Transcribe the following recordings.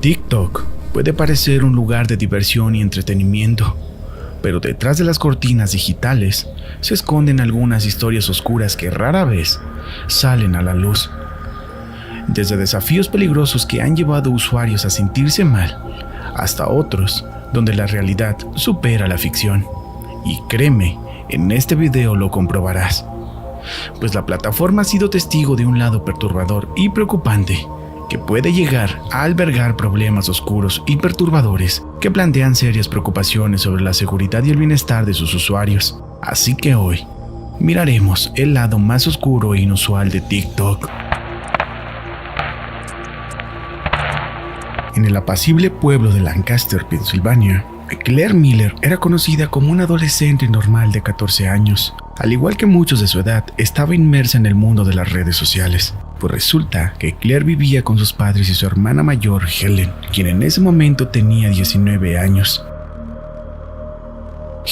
TikTok puede parecer un lugar de diversión y entretenimiento, pero detrás de las cortinas digitales se esconden algunas historias oscuras que rara vez salen a la luz. Desde desafíos peligrosos que han llevado a usuarios a sentirse mal, hasta otros donde la realidad supera la ficción. Y créeme, en este video lo comprobarás, pues la plataforma ha sido testigo de un lado perturbador y preocupante que puede llegar a albergar problemas oscuros y perturbadores que plantean serias preocupaciones sobre la seguridad y el bienestar de sus usuarios. Así que hoy miraremos el lado más oscuro e inusual de TikTok. En el apacible pueblo de Lancaster, Pensilvania, Claire Miller era conocida como una adolescente normal de 14 años. Al igual que muchos de su edad, estaba inmersa en el mundo de las redes sociales. Pues resulta que Claire vivía con sus padres y su hermana mayor, Helen, quien en ese momento tenía 19 años.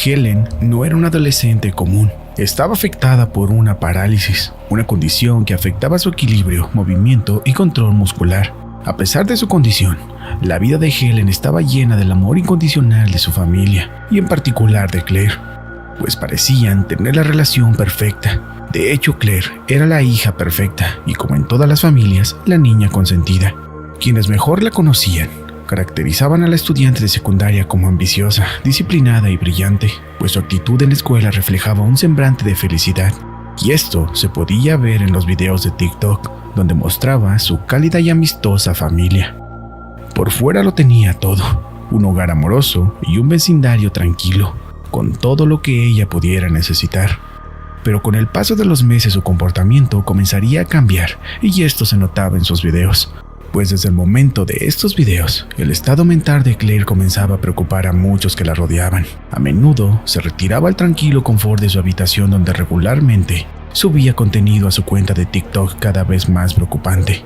Helen no era una adolescente común. Estaba afectada por una parálisis, una condición que afectaba su equilibrio, movimiento y control muscular. A pesar de su condición, la vida de Helen estaba llena del amor incondicional de su familia, y en particular de Claire, pues parecían tener la relación perfecta. De hecho, Claire era la hija perfecta y, como en todas las familias, la niña consentida. Quienes mejor la conocían caracterizaban a la estudiante de secundaria como ambiciosa, disciplinada y brillante, pues su actitud en la escuela reflejaba un semblante de felicidad. Y esto se podía ver en los videos de TikTok, donde mostraba su cálida y amistosa familia. Por fuera lo tenía todo, un hogar amoroso y un vecindario tranquilo, con todo lo que ella pudiera necesitar. Pero con el paso de los meses su comportamiento comenzaría a cambiar, y esto se notaba en sus videos. Pues desde el momento de estos videos, el estado mental de Claire comenzaba a preocupar a muchos que la rodeaban. A menudo se retiraba al tranquilo confort de su habitación, donde regularmente subía contenido a su cuenta de TikTok cada vez más preocupante.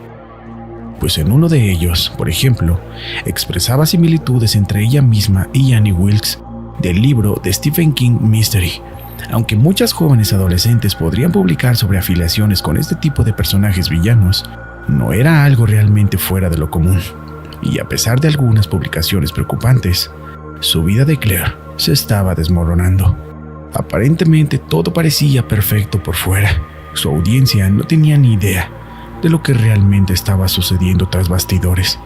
Pues en uno de ellos, por ejemplo, expresaba similitudes entre ella misma y Annie Wilkes, del libro de Stephen King Mystery. Aunque muchas jóvenes adolescentes podrían publicar sobre afiliaciones con este tipo de personajes villanos, no era algo realmente fuera de lo común. Y a pesar de algunas publicaciones preocupantes, su vida de Claire se estaba desmoronando. Aparentemente todo parecía perfecto por fuera. Su audiencia no tenía ni idea de lo que realmente estaba sucediendo tras bastidores.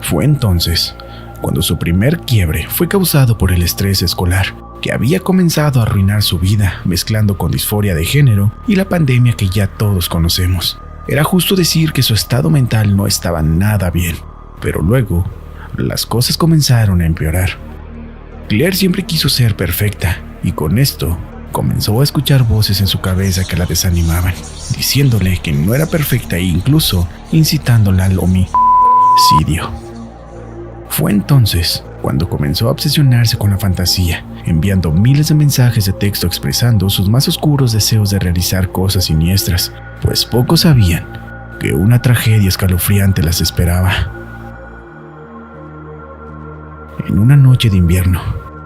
Fue entonces cuando su primer quiebre fue causado por el estrés escolar, que había comenzado a arruinar su vida, mezclando con disforia de género y la pandemia que ya todos conocemos. Era justo decir que su estado mental no estaba nada bien, pero luego las cosas comenzaron a empeorar. Claire siempre quiso ser perfecta, y con esto comenzó a escuchar voces en su cabeza que la desanimaban, diciéndole que no era perfecta e incluso incitándola al homicidio. Fue entonces cuando comenzó a obsesionarse con la fantasía, enviando miles de mensajes de texto expresando sus más oscuros deseos de realizar cosas siniestras, pues pocos sabían que una tragedia escalofriante las esperaba. En una noche de invierno,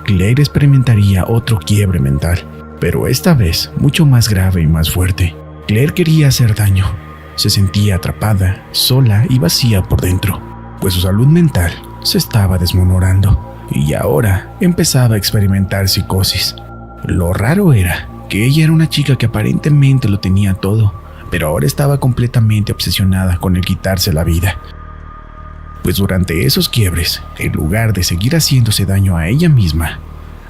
Claire experimentaría otro quiebre mental, pero esta vez mucho más grave y más fuerte. Claire quería hacer daño. Se sentía atrapada, sola y vacía por dentro, pues su salud mental se estaba desmoronando y ahora empezaba a experimentar psicosis. Lo raro era que ella era una chica que aparentemente lo tenía todo, pero ahora estaba completamente obsesionada con el quitarse la vida. Pues durante esos quiebres, en lugar de seguir haciéndose daño a ella misma,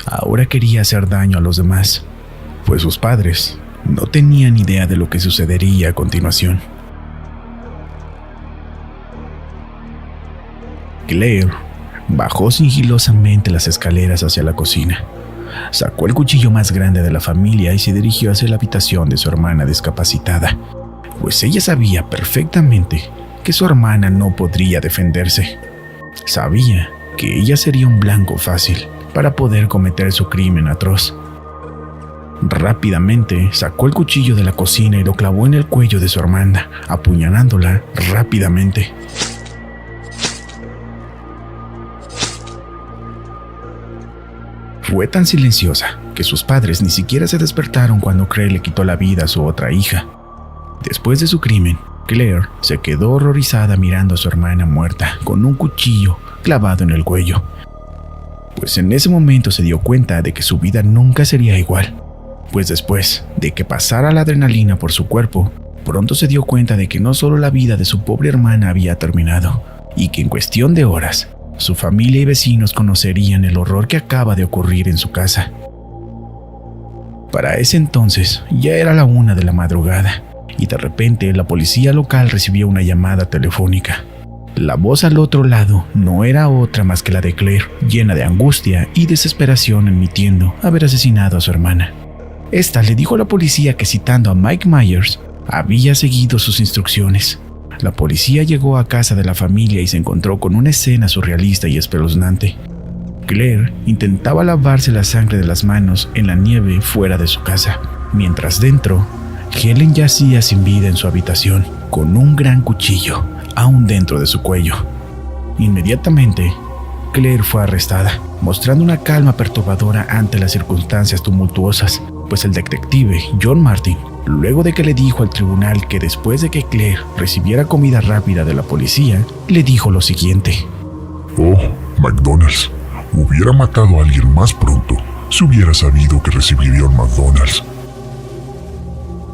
ahora quería hacer daño a los demás, pues sus padres no tenían idea de lo que sucedería a continuación. Claire bajó sigilosamente las escaleras hacia la cocina, sacó el cuchillo más grande de la familia y se dirigió hacia la habitación de su hermana discapacitada, pues ella sabía perfectamente que su hermana no podría defenderse. Sabía que ella sería un blanco fácil para poder cometer su crimen atroz. Rápidamente sacó el cuchillo de la cocina y lo clavó en el cuello de su hermana, apuñalándola rápidamente. Fue tan silenciosa que sus padres ni siquiera se despertaron cuando Claire le quitó la vida a su otra hija. Después de su crimen, Claire se quedó horrorizada mirando a su hermana muerta con un cuchillo clavado en el cuello. Pues en ese momento se dio cuenta de que su vida nunca sería igual. Pues después de que pasara la adrenalina por su cuerpo, pronto se dio cuenta de que no solo la vida de su pobre hermana había terminado, y que en cuestión de horas, su familia y vecinos conocerían el horror que acaba de ocurrir en su casa. Para ese entonces ya era la 1 de la madrugada, y de repente la policía local recibió una llamada telefónica. La voz al otro lado no era otra más que la de Claire, llena de angustia y desesperación, admitiendo haber asesinado a su hermana. Esta le dijo a la policía que, citando a Mike Myers, había seguido sus instrucciones. La policía llegó a casa de la familia y se encontró con una escena surrealista y espeluznante. Claire intentaba lavarse la sangre de las manos en la nieve fuera de su casa, mientras dentro, Helen yacía sin vida en su habitación, con un gran cuchillo aún dentro de su cuello. Inmediatamente, Claire fue arrestada, mostrando una calma perturbadora ante las circunstancias tumultuosas, pues el detective John Martin, luego de que le dijo al tribunal que después de que Claire recibiera comida rápida de la policía, le dijo lo siguiente: «Oh, McDonald's, hubiera matado a alguien más pronto si hubiera sabido que recibiría un McDonald's».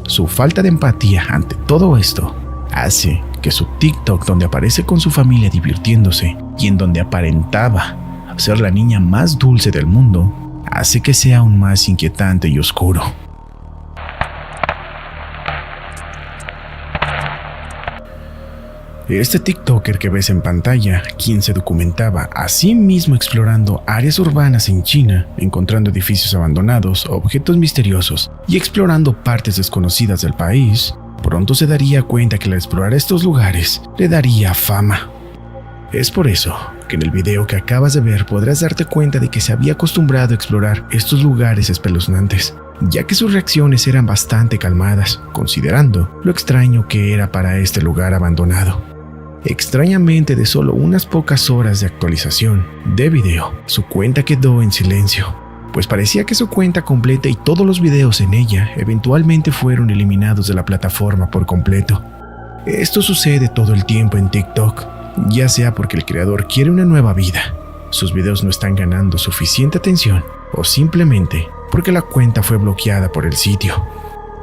Su falta de empatía ante todo esto hace que su TikTok, donde aparece con su familia divirtiéndose y en donde aparentaba ser la niña más dulce del mundo, hace que sea aún más inquietante y oscuro. Este TikToker que ves en pantalla, quien se documentaba a sí mismo explorando áreas urbanas en China, encontrando edificios abandonados, objetos misteriosos y explorando partes desconocidas del país, pronto se daría cuenta que al explorar estos lugares le daría fama. Es por eso que en el video que acabas de ver podrás darte cuenta de que se había acostumbrado a explorar estos lugares espeluznantes, ya que sus reacciones eran bastante calmadas, considerando lo extraño que era para este lugar abandonado. Extrañamente, de solo unas pocas horas de actualización de video, su cuenta quedó en silencio, pues parecía que su cuenta completa y todos los videos en ella eventualmente fueron eliminados de la plataforma por completo. Esto sucede todo el tiempo en TikTok, ya sea porque el creador quiere una nueva vida, sus videos no están ganando suficiente atención, o simplemente porque la cuenta fue bloqueada por el sitio.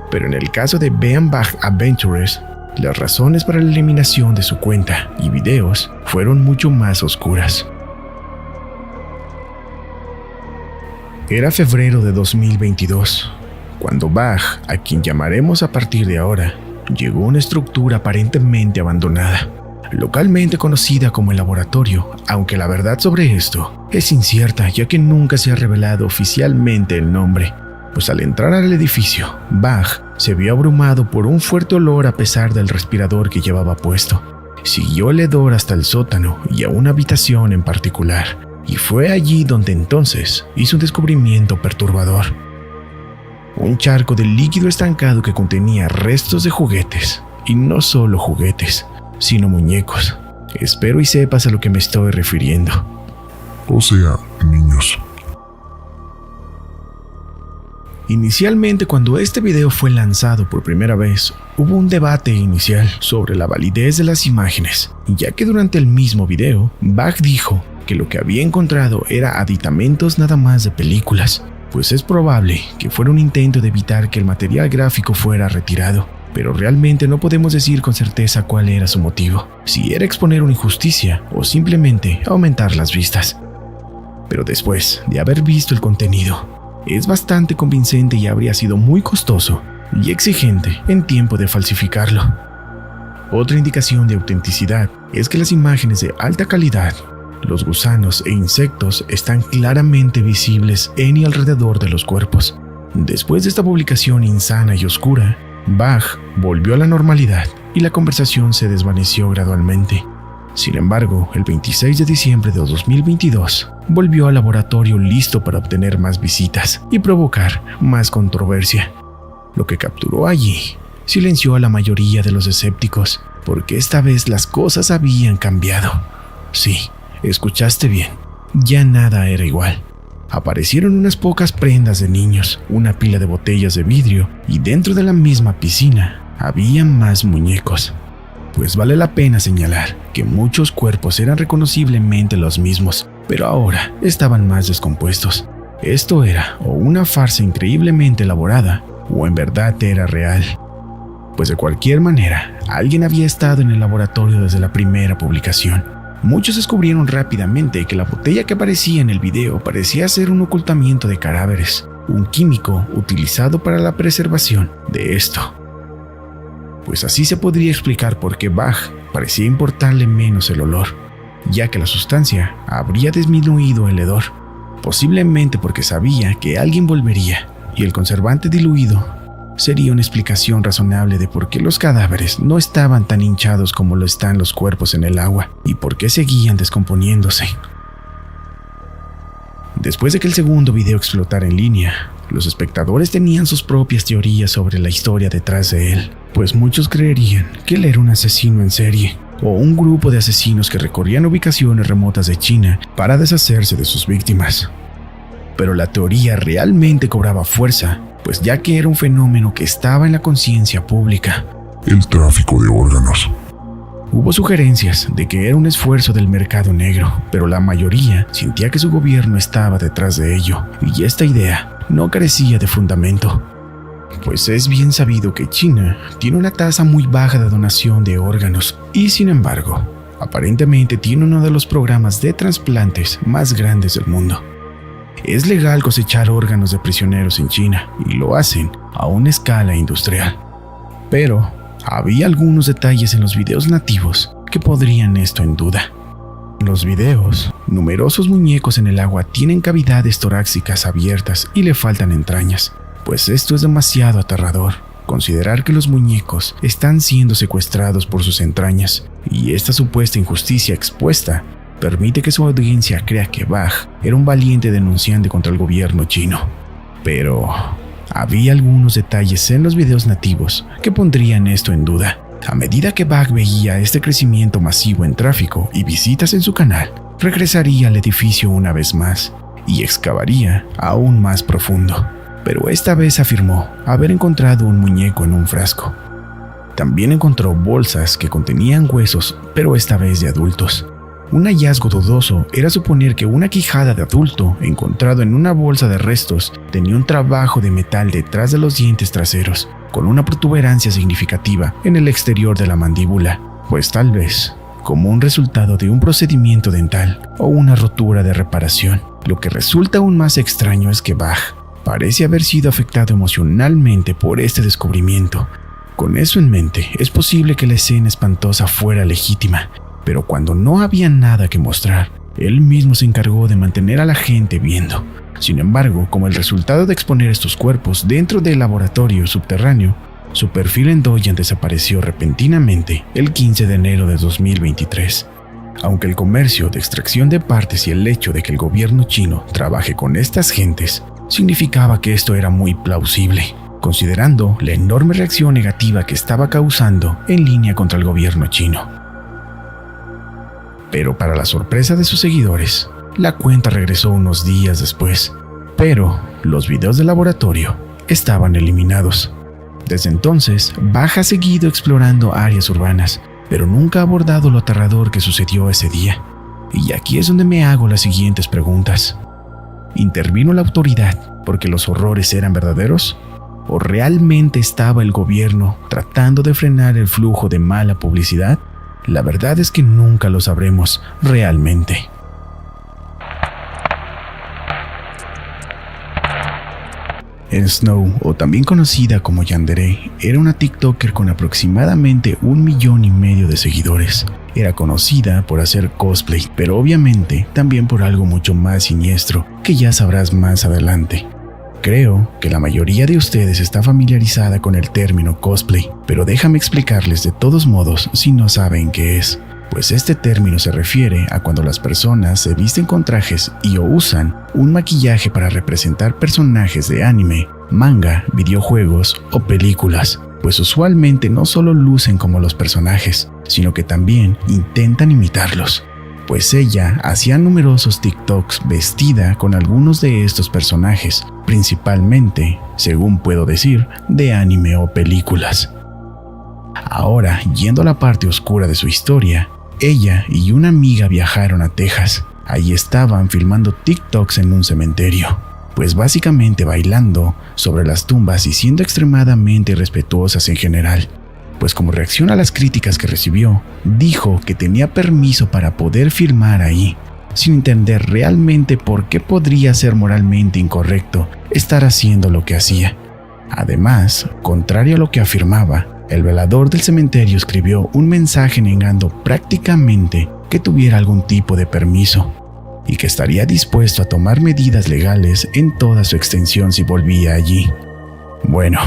Pero en el caso de Beanbag Adventures, las razones para la eliminación de su cuenta y videos fueron mucho más oscuras. Era febrero de 2022, cuando Bag, a quien llamaremos a partir de ahora, llegó a una estructura aparentemente abandonada, localmente conocida como el laboratorio, aunque la verdad sobre esto es incierta, ya que nunca se ha revelado oficialmente el nombre. Pues al entrar al edificio, Bag se vio abrumado por un fuerte olor a pesar del respirador que llevaba puesto. Siguió el hedor hasta el sótano y a una habitación en particular, y fue allí donde entonces hizo un descubrimiento perturbador. Un charco de líquido estancado que contenía restos de juguetes, y no solo juguetes, sino muñecos. Espero y sepas a lo que me estoy refiriendo. O sea, niños. Inicialmente, cuando este video fue lanzado por primera vez, hubo un debate inicial sobre la validez de las imágenes, ya que durante el mismo video, Bag dijo que lo que había encontrado era aditamentos nada más de películas, pues es probable que fuera un intento de evitar que el material gráfico fuera retirado, pero realmente no podemos decir con certeza cuál era su motivo, si era exponer una injusticia o simplemente aumentar las vistas. Pero después de haber visto el contenido, es bastante convincente y habría sido muy costoso y exigente en tiempo de falsificarlo. Otra indicación de autenticidad es que las imágenes de alta calidad, los gusanos e insectos están claramente visibles en y alrededor de los cuerpos. Después de esta publicación insana y oscura, Bag volvió a la normalidad y la conversación se desvaneció gradualmente. Sin embargo, el 26 de diciembre de 2022, volvió al laboratorio listo para obtener más visitas y provocar más controversia. Lo que capturó allí silenció a la mayoría de los escépticos, porque esta vez las cosas habían cambiado. Sí, escuchaste bien, ya nada era igual. Aparecieron unas pocas prendas de niños, una pila de botellas de vidrio y dentro de la misma piscina había más muñecos. Pues vale la pena señalar que muchos cuerpos eran reconociblemente los mismos, pero ahora estaban más descompuestos. Esto era o una farsa increíblemente elaborada, o en verdad era real. Pues de cualquier manera, alguien había estado en el laboratorio desde la primera publicación. Muchos descubrieron rápidamente que la botella que aparecía en el video parecía ser un ocultamiento de cadáveres, un químico utilizado para la preservación de esto. Pues así se podría explicar por qué Bach parecía importarle menos el olor, ya que la sustancia habría disminuido el hedor, posiblemente porque sabía que alguien volvería, y el conservante diluido sería una explicación razonable de por qué los cadáveres no estaban tan hinchados como lo están los cuerpos en el agua, y por qué seguían descomponiéndose. Después de que el segundo video explotara en línea, los espectadores tenían sus propias teorías sobre la historia detrás de él, pues muchos creerían que él era un asesino en serie, o un grupo de asesinos que recorrían ubicaciones remotas de China para deshacerse de sus víctimas. Pero la teoría realmente cobraba fuerza, pues ya que era un fenómeno que estaba en la conciencia pública. El tráfico de órganos. Hubo sugerencias de que era un esfuerzo del mercado negro, pero la mayoría sentía que su gobierno estaba detrás de ello, y esta idea no carecía de fundamento. Pues es bien sabido que China tiene una tasa muy baja de donación de órganos, y sin embargo, aparentemente tiene uno de los programas de trasplantes más grandes del mundo. Es legal cosechar órganos de prisioneros en China, y lo hacen a una escala industrial. Pero había algunos detalles en los videos nativos que podrían esto en duda. En los videos, numerosos muñecos en el agua tienen cavidades torácicas abiertas y le faltan entrañas, pues esto es demasiado aterrador. Considerar que los muñecos están siendo secuestrados por sus entrañas, y esta supuesta injusticia expuesta permite que su audiencia crea que Bach era un valiente denunciante contra el gobierno chino. Pero había algunos detalles en los videos nativos que pondrían esto en duda. A medida que Bach veía este crecimiento masivo en tráfico y visitas en su canal, regresaría al edificio una vez más y excavaría aún más profundo. Pero esta vez afirmó haber encontrado un muñeco en un frasco. También encontró bolsas que contenían huesos, pero esta vez de adultos. Un hallazgo dudoso era suponer que una quijada de adulto encontrado en una bolsa de restos tenía un trabajo de metal detrás de los dientes traseros, con una protuberancia significativa en el exterior de la mandíbula, pues tal vez como un resultado de un procedimiento dental o una rotura de reparación. Lo que resulta aún más extraño es que Bach parece haber sido afectado emocionalmente por este descubrimiento. Con eso en mente, es posible que la escena espantosa fuera legítima, pero cuando no había nada que mostrar, él mismo se encargó de mantener a la gente viendo. Sin embargo, como el resultado de exponer estos cuerpos dentro del laboratorio subterráneo, su perfil en Douyin desapareció repentinamente el 15 de enero de 2023. Aunque el comercio de extracción de partes y el hecho de que el gobierno chino trabaje con estas gentes significaba que esto era muy plausible, considerando la enorme reacción negativa que estaba causando en línea contra el gobierno chino. Pero para la sorpresa de sus seguidores, la cuenta regresó unos días después, pero los videos del laboratorio estaban eliminados. Desde entonces, Bach ha seguido explorando áreas urbanas, pero nunca ha abordado lo aterrador que sucedió ese día. Y aquí es donde me hago las siguientes preguntas. ¿Intervino la autoridad porque los horrores eran verdaderos? ¿O realmente estaba el gobierno tratando de frenar el flujo de mala publicidad? La verdad es que nunca lo sabremos realmente. Snow, o también conocida como Yandere, era una TikToker con aproximadamente 1,5 millones de seguidores. Era conocida por hacer cosplay, pero obviamente también por algo mucho más siniestro, que ya sabrás más adelante. Creo que la mayoría de ustedes está familiarizada con el término cosplay, pero déjame explicarles de todos modos si no saben qué es. Pues este término se refiere a cuando las personas se visten con trajes y o usan un maquillaje para representar personajes de anime, manga, videojuegos o películas, pues usualmente no solo lucen como los personajes, sino que también intentan imitarlos. Pues ella hacía numerosos TikToks vestida con algunos de estos personajes, principalmente, según puedo decir, de anime o películas. Ahora, yendo a la parte oscura de su historia, ella y una amiga viajaron a Texas. Allí estaban filmando TikToks en un cementerio, pues básicamente bailando sobre las tumbas y siendo extremadamente irrespetuosas en general. Pues como reacción a las críticas que recibió, dijo que tenía permiso para poder filmar ahí, sin entender realmente por qué podría ser moralmente incorrecto estar haciendo lo que hacía. Además, contrario a lo que afirmaba, el velador del cementerio escribió un mensaje negando prácticamente que tuviera algún tipo de permiso y que estaría dispuesto a tomar medidas legales en toda su extensión si volvía allí. Bueno,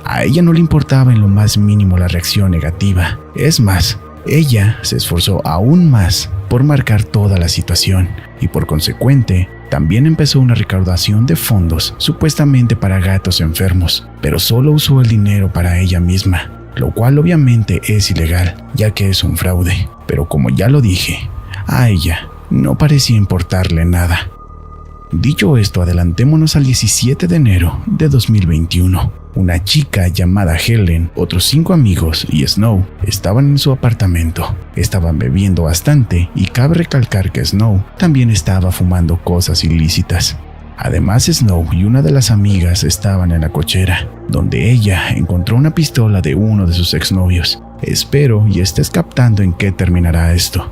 a ella no le importaba en lo más mínimo la reacción negativa. Es más, ella se esforzó aún más por marcar toda la situación y por consecuente también empezó una recaudación de fondos supuestamente para gatos enfermos, pero solo usó el dinero para ella misma, lo cual obviamente es ilegal, ya que es un fraude. Pero como ya lo dije, a ella no parecía importarle nada. Dicho esto, adelantémonos al 17 de enero de 2021. Una chica llamada Helen, otros 5 amigos y Snow estaban en su apartamento. Estaban bebiendo bastante y cabe recalcar que Snow también estaba fumando cosas ilícitas. Además, Snow y una de las amigas estaban en la cochera, donde ella encontró una pistola de uno de sus exnovios. Espero y estés captando en qué terminará esto.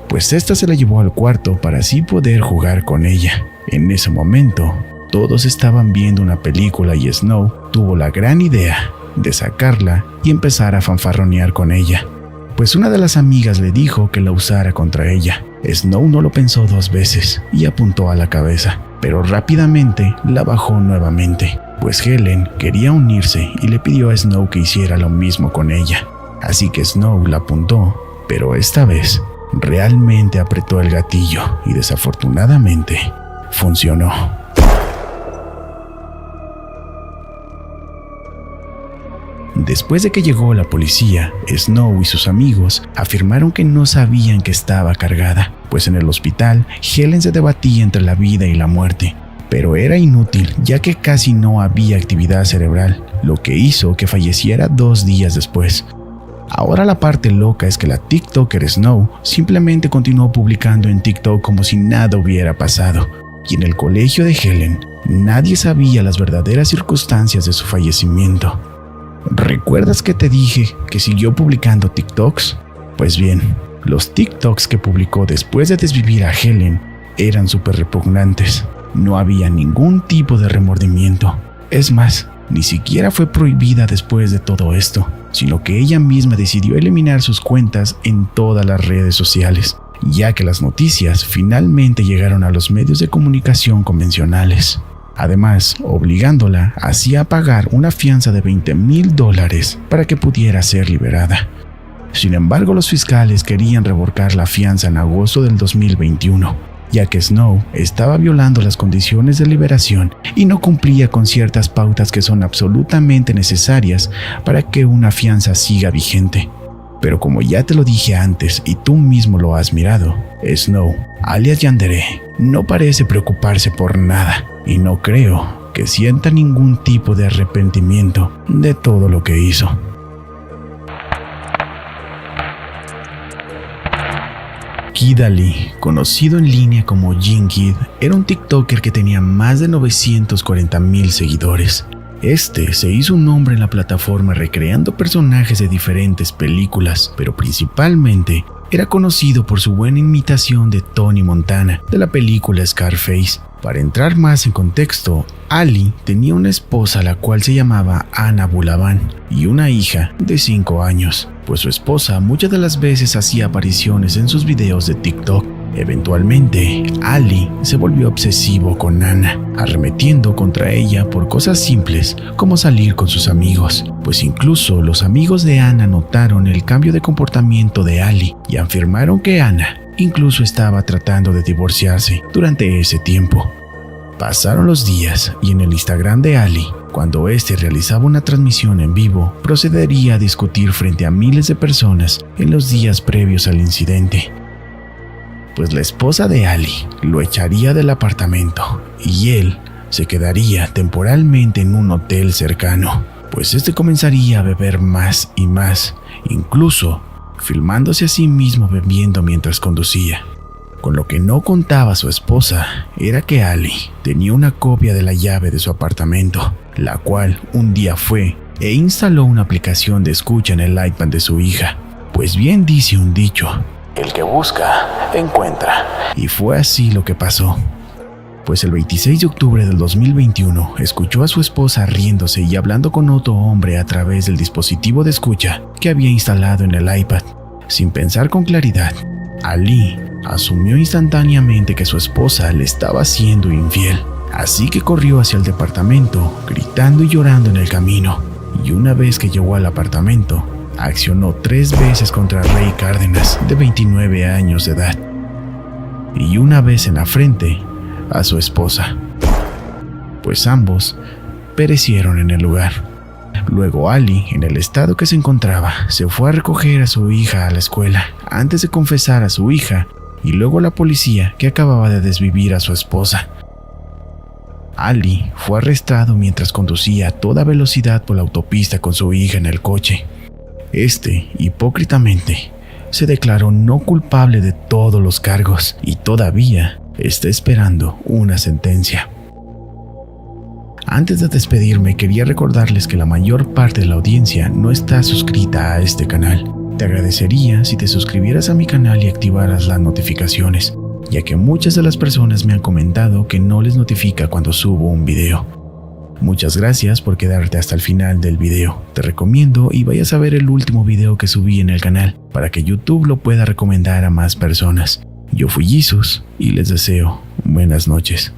Pues esta se la llevó al cuarto para así poder jugar con ella. En ese momento, todos estaban viendo una película y Snow tuvo la gran idea de sacarla y empezar a fanfarronear con ella, pues una de las amigas le dijo que la usara contra ella. Snow no lo pensó 2 veces y apuntó a la cabeza, pero rápidamente la bajó nuevamente, pues Helen quería unirse y le pidió a Snow que hiciera lo mismo con ella. Así que Snow la apuntó, pero esta vez realmente apretó el gatillo y desafortunadamente funcionó. Después de que llegó la policía, Snow y sus amigos afirmaron que no sabían que estaba cargada, pues en el hospital Helen se debatía entre la vida y la muerte, pero era inútil ya que casi no había actividad cerebral, lo que hizo que falleciera 2 días después. Ahora la parte loca es que la TikToker Snow simplemente continuó publicando en TikTok como si nada hubiera pasado, y en el colegio de Helen nadie sabía las verdaderas circunstancias de su fallecimiento. ¿Recuerdas que te dije que siguió publicando TikToks? Pues bien, los TikToks que publicó después de desvivir a Helen eran súper repugnantes. No había ningún tipo de remordimiento. Es más, ni siquiera fue prohibida después de todo esto, sino que ella misma decidió eliminar sus cuentas en todas las redes sociales, ya que las noticias finalmente llegaron a los medios de comunicación convencionales. Además, obligándola así a pagar una fianza de $20,000 para que pudiera ser liberada. Sin embargo, los fiscales querían revocar la fianza en agosto del 2021, ya que Snow estaba violando las condiciones de liberación y no cumplía con ciertas pautas que son absolutamente necesarias para que una fianza siga vigente. Pero como ya te lo dije antes y tú mismo lo has mirado, Snow, alias Yandere, no parece preocuparse por nada y no creo que sienta ningún tipo de arrepentimiento de todo lo que hizo. Kid Ali, conocido en línea como Jin Kid, era un TikToker que tenía más de 940,000 seguidores. Este se hizo un nombre en la plataforma recreando personajes de diferentes películas, pero principalmente era conocido por su buena imitación de Tony Montana de la película Scarface. Para entrar más en contexto, Ali tenía una esposa la cual se llamaba Ana Bulaban y una hija de 5 años, pues su esposa muchas de las veces hacía apariciones en sus videos de TikTok. Eventualmente, Ali se volvió obsesivo con Ana, arremetiendo contra ella por cosas simples como salir con sus amigos, pues incluso los amigos de Ana notaron el cambio de comportamiento de Ali y afirmaron que Ana incluso estaba tratando de divorciarse durante ese tiempo. Pasaron los días y en el Instagram de Ali, cuando este realizaba una transmisión en vivo, procedería a discutir frente a miles de personas en los días previos al incidente. Pues la esposa de Ali lo echaría del apartamento y él se quedaría temporalmente en un hotel cercano, pues este comenzaría a beber más y más, incluso filmándose a sí mismo bebiendo mientras conducía. Con lo que no contaba su esposa era que Ali tenía una copia de la llave de su apartamento, la cual un día fue e instaló una aplicación de escucha en el iPad de su hija. Pues bien dice un dicho, el que busca, encuentra. Y fue así lo que pasó. Pues el 26 de octubre del 2021 escuchó a su esposa riéndose y hablando con otro hombre a través del dispositivo de escucha que había instalado en el iPad. Sin pensar con claridad, Ali asumió instantáneamente que su esposa le estaba siendo infiel, así que corrió hacia el departamento, gritando y llorando en el camino, y una vez que llegó al apartamento, accionó 3 veces contra Ray Cárdenas, de 29 años de edad, y una vez en la frente a su esposa, pues ambos perecieron en el lugar. Luego Ali, en el estado que se encontraba, se fue a recoger a su hija a la escuela, antes de confesar a su hija y luego a la policía que acababa de desvivir a su esposa. Ali fue arrestado mientras conducía a toda velocidad por la autopista con su hija en el coche. Hipócritamente, se declaró no culpable de todos los cargos y todavía está esperando una sentencia. Antes de despedirme, quería recordarles que la mayor parte de la audiencia no está suscrita a este canal. Te agradecería si te suscribieras a mi canal y activaras las notificaciones, ya que muchas de las personas me han comentado que no les notifica cuando subo un video. Muchas gracias por quedarte hasta el final del video. Te recomiendo y vayas a ver el último video que subí en el canal para que YouTube lo pueda recomendar a más personas. Yo fui Jesus y les deseo buenas noches.